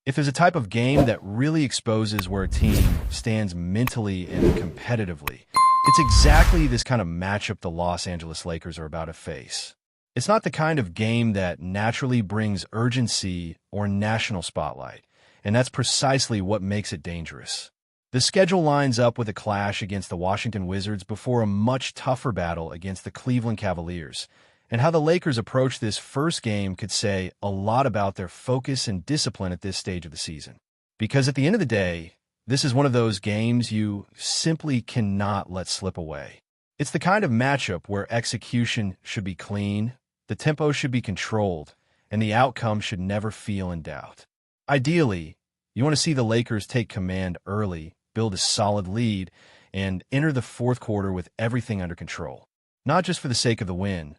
If there's a type of game that really exposes where a team stands mentally and competitively, it's exactly this kind of matchup the Los Angeles Lakers are about to face. It's not the kind of game that naturally brings urgency or national spotlight, and that's precisely what makes it dangerous. The schedule lines up with a clash against the Washington Wizards before a much tougher battle against the Cleveland Cavaliers, and how the Lakers approach this first game could say a lot about their focus and discipline at this stage of the season. Because at the end of the day, this is one of those games you simply cannot let slip away. It's the kind of matchup where execution should be clean, the tempo should be controlled, and the outcome should never feel in doubt. Ideally, you want to see the Lakers take command early, build a solid lead, and enter the fourth quarter with everything under control. Not just for the sake of the win,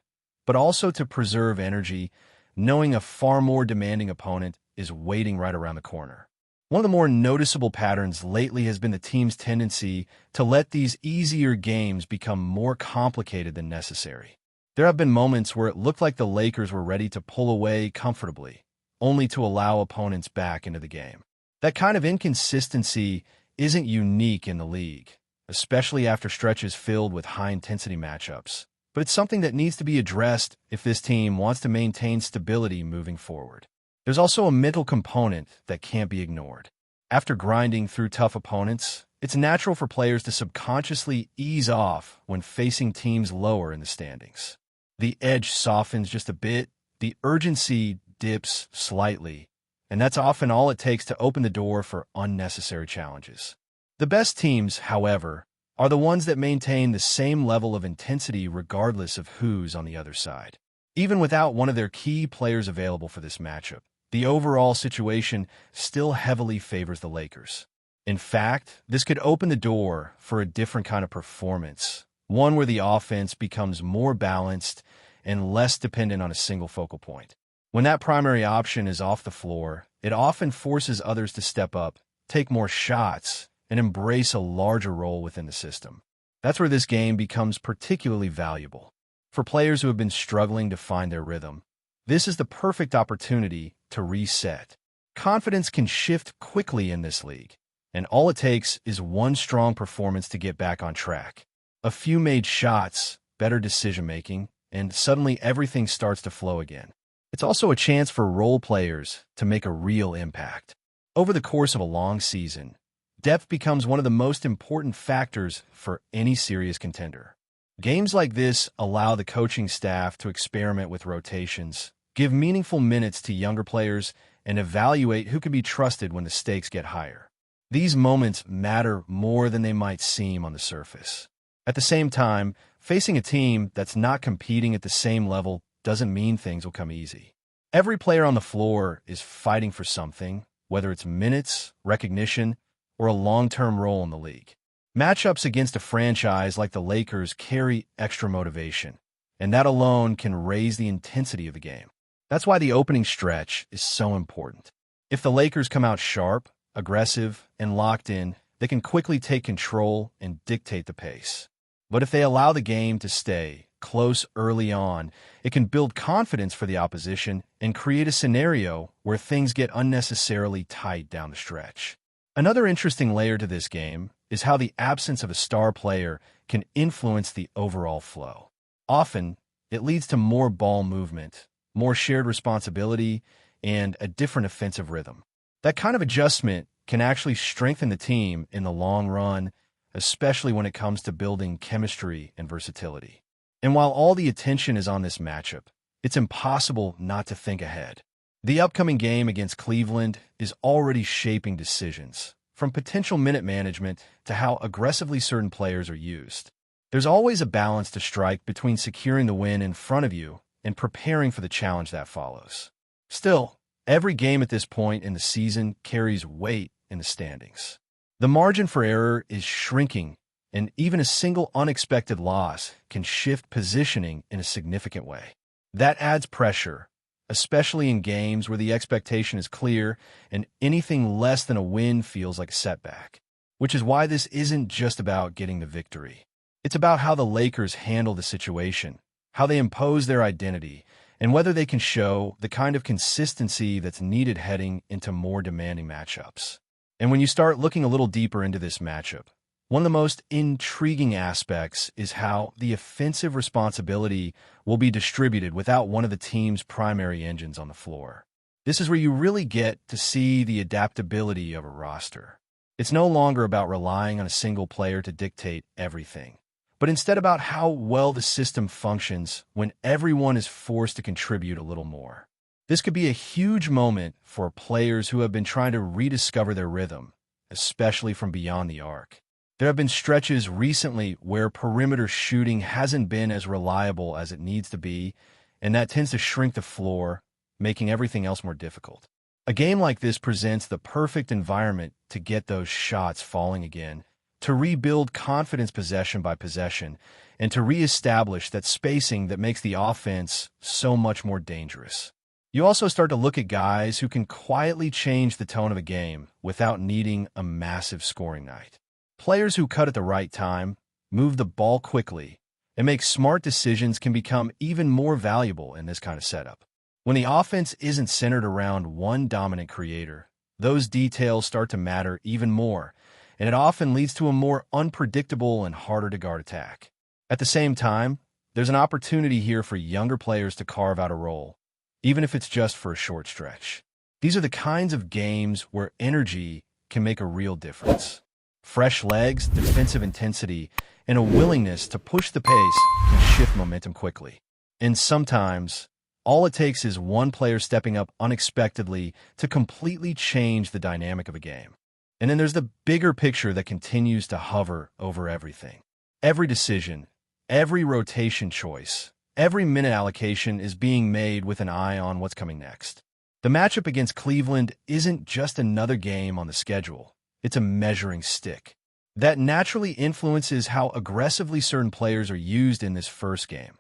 but also to preserve energy, knowing a far more demanding opponent is waiting right around the corner. One of the more noticeable patterns lately has been the team's tendency to let these easier games become more complicated than necessary. There have been moments where it looked like the Lakers were ready to pull away comfortably, only to allow opponents back into the game. That kind of inconsistency isn't unique in the league, especially after stretches filled with high-intensity matchups. But it's something that needs to be addressed if this team wants to maintain stability moving forward. There's also a mental component that can't be ignored. After grinding through tough opponents, it's natural for players to subconsciously ease off when facing teams lower in the standings. The edge softens just a bit, the urgency dips slightly, and that's often all it takes to open the door for unnecessary challenges. The best teams, however, are the ones that maintain the same level of intensity regardless of who's on the other side. Even without one of their key players available for this matchup, the overall situation still heavily favors the Lakers. In fact, this could open the door for a different kind of performance, one where the offense becomes more balanced and less dependent on a single focal point. When that primary option is off the floor, it often forces others to step up, take more shots, and embrace a larger role within the system. That's where this game becomes particularly valuable. For players who have been struggling to find their rhythm, this is the perfect opportunity to reset. Confidence can shift quickly in this league, and all it takes is one strong performance to get back on track. A few made shots, better decision-making, and suddenly everything starts to flow again. It's also a chance for role players to make a real impact. Over the course of a long season, depth becomes one of the most important factors for any serious contender. Games like this allow the coaching staff to experiment with rotations, give meaningful minutes to younger players, and evaluate who can be trusted when the stakes get higher. These moments matter more than they might seem on the surface. At the same time, facing a team that's not competing at the same level doesn't mean things will come easy. Every player on the floor is fighting for something, whether it's minutes, recognition, or a long-term role in the league. Matchups against a franchise like the Lakers carry extra motivation, and that alone can raise the intensity of the game. That's why the opening stretch is so important. If the Lakers come out sharp, aggressive, and locked in, they can quickly take control and dictate the pace. But if they allow the game to stay close early on, it can build confidence for the opposition and create a scenario where things get unnecessarily tight down the stretch. Another interesting layer to this game is how the absence of a star player can influence the overall flow. Often, it leads to more ball movement, more shared responsibility, and a different offensive rhythm. That kind of adjustment can actually strengthen the team in the long run, especially when it comes to building chemistry and versatility. And while all the attention is on this matchup, it's impossible not to think ahead. The upcoming game against Cleveland is already shaping decisions, from potential minute management to how aggressively certain players are used. There's always a balance to strike between securing the win in front of you and preparing for the challenge that follows. Still, every game at this point in the season carries weight in the standings. The margin for error is shrinking, and even a single unexpected loss can shift positioning in a significant way. That adds pressure, especially in games where the expectation is clear and anything less than a win feels like a setback. Which is why this isn't just about getting the victory. It's about how the Lakers handle the situation, how they impose their identity, and whether they can show the kind of consistency that's needed heading into more demanding matchups. And when you start looking a little deeper into this matchup, one of the most intriguing aspects is how the offensive responsibility will be distributed without one of the team's primary engines on the floor. This is where you really get to see the adaptability of a roster. It's no longer about relying on a single player to dictate everything, but instead about how well the system functions when everyone is forced to contribute a little more. This could be a huge moment for players who have been trying to rediscover their rhythm, especially from beyond the arc. There have been stretches recently where perimeter shooting hasn't been as reliable as it needs to be, and that tends to shrink the floor, making everything else more difficult. A game like this presents the perfect environment to get those shots falling again, to rebuild confidence possession by possession, and to reestablish that spacing that makes the offense so much more dangerous. You also start to look at guys who can quietly change the tone of a game without needing a massive scoring night. Players who cut at the right time, move the ball quickly, and make smart decisions can become even more valuable in this kind of setup. When the offense isn't centered around one dominant creator, those details start to matter even more, and it often leads to a more unpredictable and harder-to-guard attack. At the same time, there's an opportunity here for younger players to carve out a role, even if it's just for a short stretch. These are the kinds of games where energy can make a real difference. Fresh legs, defensive intensity, and a willingness to push the pace can shift momentum quickly. And sometimes, all it takes is one player stepping up unexpectedly to completely change the dynamic of a game. And then there's the bigger picture that continues to hover over everything. Every decision, every rotation choice, every minute allocation is being made with an eye on what's coming next. The matchup against Cleveland isn't just another game on the schedule. It's a measuring stick. That naturally influences how aggressively certain players are used in this first game,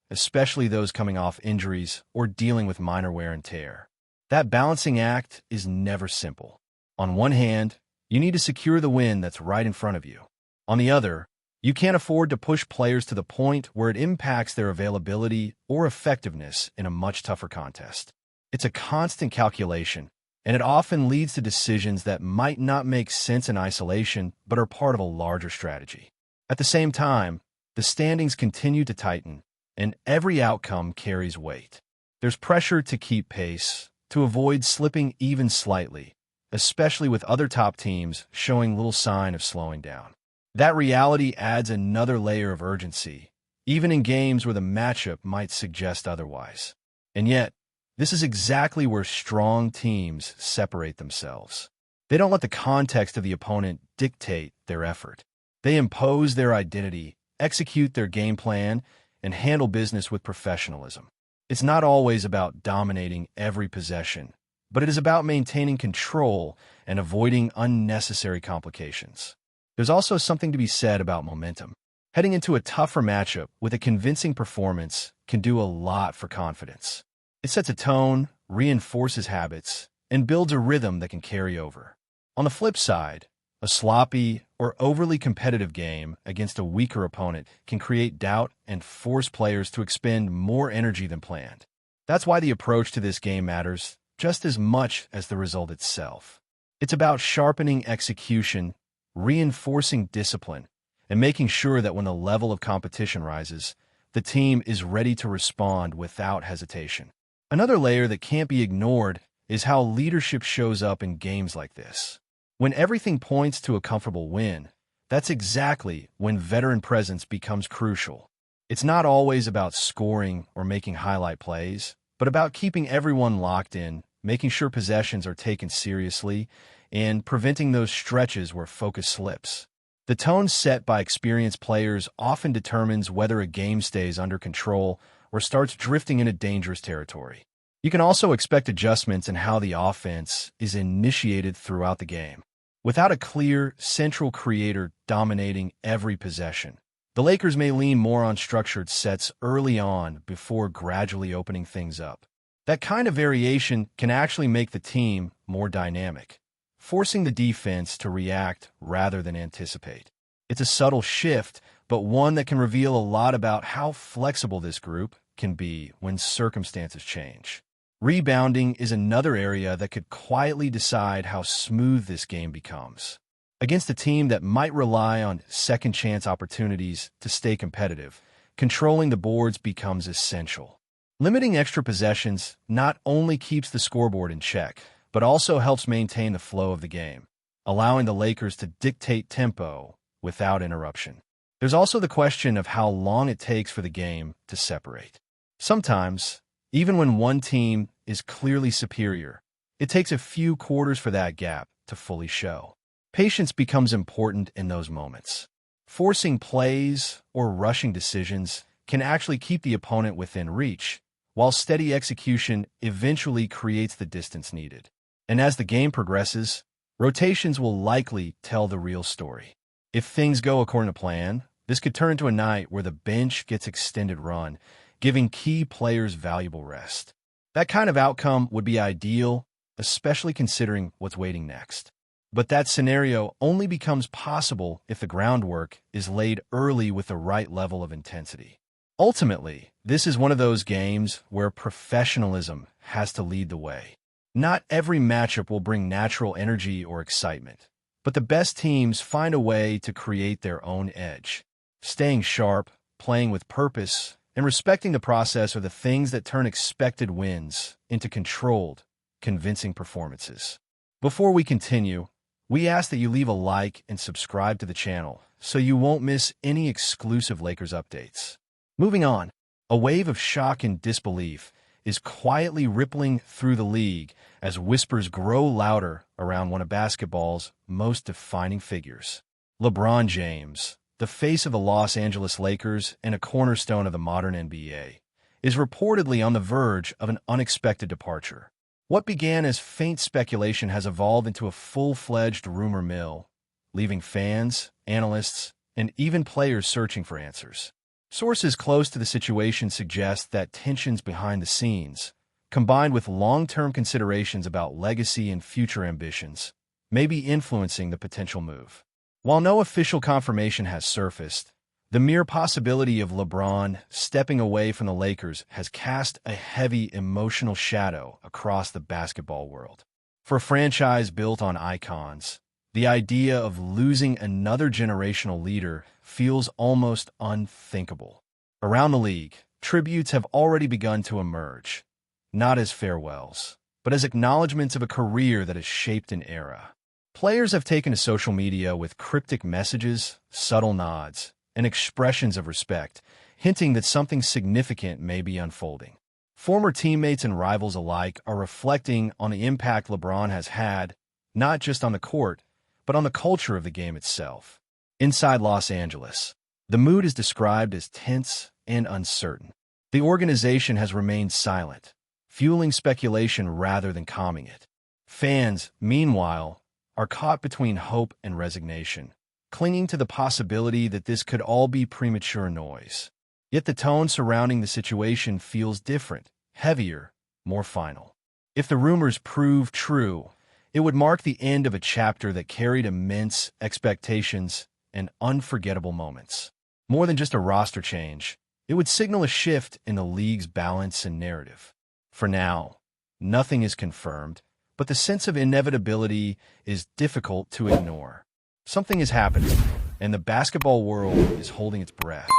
especially those coming off injuries or dealing with minor wear and tear. That balancing act is never simple. On one hand, you need to secure the win that's right in front of you. On the other, you can't afford to push players to the point where it impacts their availability or effectiveness in a much tougher contest. It's a constant calculation, and it often leads to decisions that might not make sense in isolation but are part of a larger strategy. At the same time, the standings continue to tighten, and every outcome carries weight. There's pressure to keep pace, to avoid slipping even slightly, especially with other top teams showing little sign of slowing down. That reality adds another layer of urgency, even in games where the matchup might suggest otherwise. And yet, this is exactly where strong teams separate themselves. They don't let the context of the opponent dictate their effort. They impose their identity, execute their game plan, and handle business with professionalism. It's not always about dominating every possession, but it is about maintaining control and avoiding unnecessary complications. There's also something to be said about momentum. Heading into a tougher matchup with a convincing performance can do a lot for confidence. It sets a tone, reinforces habits, and builds a rhythm that can carry over. On the flip side, a sloppy or overly competitive game against a weaker opponent can create doubt and force players to expend more energy than planned. That's why the approach to this game matters just as much as the result itself. It's about sharpening execution, reinforcing discipline, and making sure that when the level of competition rises, the team is ready to respond without hesitation. Another layer that can't be ignored is how leadership shows up in games like this. When everything points to a comfortable win, that's exactly when veteran presence becomes crucial. It's not always about scoring or making highlight plays, but about keeping everyone locked in, making sure possessions are taken seriously, and preventing those stretches where focus slips. The tone set by experienced players often determines whether a game stays under control or starts drifting into dangerous territory. You can also expect adjustments in how the offense is initiated throughout the game. Without a clear, central creator dominating every possession, the Lakers may lean more on structured sets early on before gradually opening things up. That kind of variation can actually make the team more dynamic, forcing the defense to react rather than anticipate. It's a subtle shift, but one that can reveal a lot about how flexible this group can be when circumstances change. Rebounding is another area that could quietly decide how smooth this game becomes. Against a team that might rely on second-chance opportunities to stay competitive, controlling the boards becomes essential. Limiting extra possessions not only keeps the scoreboard in check, but also helps maintain the flow of the game, allowing the Lakers to dictate tempo without interruption. There's also the question of how long it takes for the game to separate. Sometimes, even when one team is clearly superior, it takes a few quarters for that gap to fully show. Patience becomes important in those moments. Forcing plays or rushing decisions can actually keep the opponent within reach, while steady execution eventually creates the distance needed. And as the game progresses, rotations will likely tell the real story. If things go according to plan, this could turn into a night where the bench gets extended run, giving key players valuable rest. That kind of outcome would be ideal, especially considering what's waiting next. But that scenario only becomes possible if the groundwork is laid early with the right level of intensity. Ultimately, this is one of those games where professionalism has to lead the way. Not every matchup will bring natural energy or excitement, but the best teams find a way to create their own edge. Staying sharp, playing with purpose, and respecting the process are the things that turn expected wins into controlled, convincing performances. Before we continue, we ask that you leave a like and subscribe to the channel so you won't miss any exclusive Lakers updates. Moving on, a wave of shock and disbelief is quietly rippling through the league as whispers grow louder around one of basketball's most defining figures. LeBron James, the face of the Los Angeles Lakers and a cornerstone of the modern NBA, is reportedly on the verge of an unexpected departure. What began as faint speculation has evolved into a full-fledged rumor mill, leaving fans, analysts, and even players searching for answers. Sources close to the situation suggest that tensions behind the scenes, combined with long-term considerations about legacy and future ambitions, may be influencing the potential move. While no official confirmation has surfaced, the mere possibility of LeBron stepping away from the Lakers has cast a heavy emotional shadow across the basketball world. For a franchise built on icons, the idea of losing another generational leader feels almost unthinkable. Around the league, tributes have already begun to emerge, not as farewells, but as acknowledgments of a career that has shaped an era. Players have taken to social media with cryptic messages, subtle nods, and expressions of respect, hinting that something significant may be unfolding. Former teammates and rivals alike are reflecting on the impact LeBron has had, not just on the court, but on the culture of the game itself. Inside Los Angeles, the mood is described as tense and uncertain. The organization has remained silent, fueling speculation rather than calming it. Fans, meanwhile, are caught between hope and resignation, clinging to the possibility that this could all be premature noise. Yet the tone surrounding the situation feels different, heavier, more final. If the rumors prove true, it would mark the end of a chapter that carried immense expectations and unforgettable moments. More than just a roster change, it would signal a shift in the league's balance and narrative. For now, nothing is confirmed, but the sense of inevitability is difficult to ignore. Something is happening, and the basketball world is holding its breath.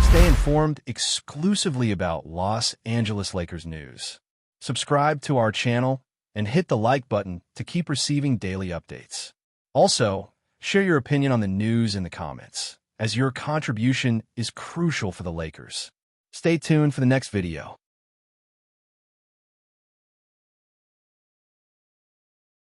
Stay informed exclusively about Los Angeles Lakers news. Subscribe to our channel and hit the like button to keep receiving daily updates. Also, share your opinion on the news in the comments, as your contribution is crucial for the Lakers. Stay tuned for the next video.